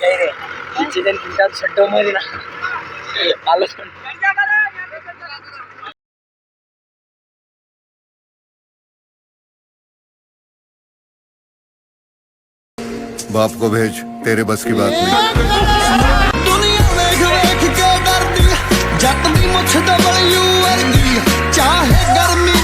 काही रे चिकन तिनटा छड्डो मध्ये ना आलो बाप को भेज, तेरे बस की बात नहीं। दुनिया वेख वेख के डरदी जट दी मुछ डबल यू वर्गी चाहे गर्मी